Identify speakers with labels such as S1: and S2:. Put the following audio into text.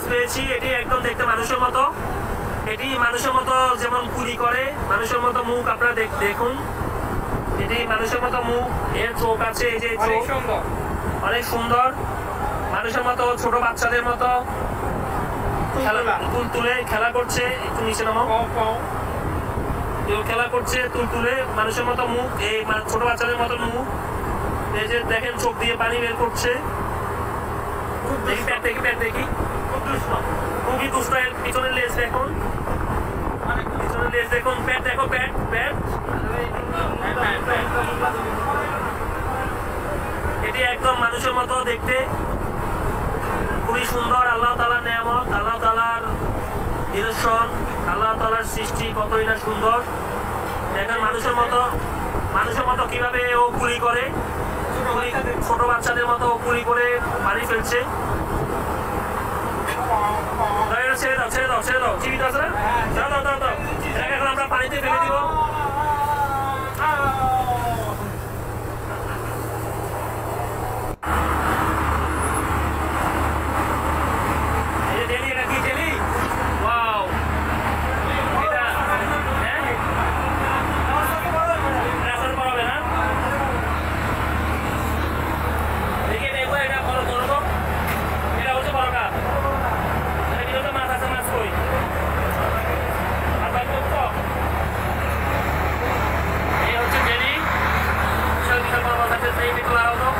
S1: পেয়েছি। এটি একদম দেখতে মানুষের মতো, এটি মানুষের মতো যেমন কুলি করে মানুষের মতো মুখ, আপনারা দেখুন এটি মানুষের মতো মুখ, এর চোখ আছে, এই যে চোখ অনেক সুন্দর মানুষের মতো, ছোট বাচ্চাদের মতো তুলে খেলা করছে। একটু নিচে নামো, খেলা করছে তুলে মানুষের মতো মুখ, এই ছোট বাচ্চাদের মতো মুখ, এই যে দেখেন চোখ দিয়ে পানি বের করছে। দেখি প্যাট দেখি, প্যাট দেখি, খুবই দুষ্ট। এর পিছনের লেজ দেখুন, পিছনের লেজ দেখুন, প্যাট দেখো, প্যাট প্যাট। এটি একদম মানুষের মতো দেখতে, খুবই সুন্দর। আল্লাহ তাআলার নেয়ামত, আল্লাহ তাআলার নিদর্শন, আল্লাহ তাআলার সৃষ্টি কতই না সুন্দর। দেখেন মানুষের মতো কিভাবে ও গুলি করে, ছোট বাচ্চাদের মতো গুলি করে পানি ফেলছে। ছেড়ে দাও, ছেড়ে দাও, ছেড়ে দাও, জীবিত আছে না? দাও দাও দাও দাও, এটাকে এখন আমরা পানিতে ফেলে দিব। Claro,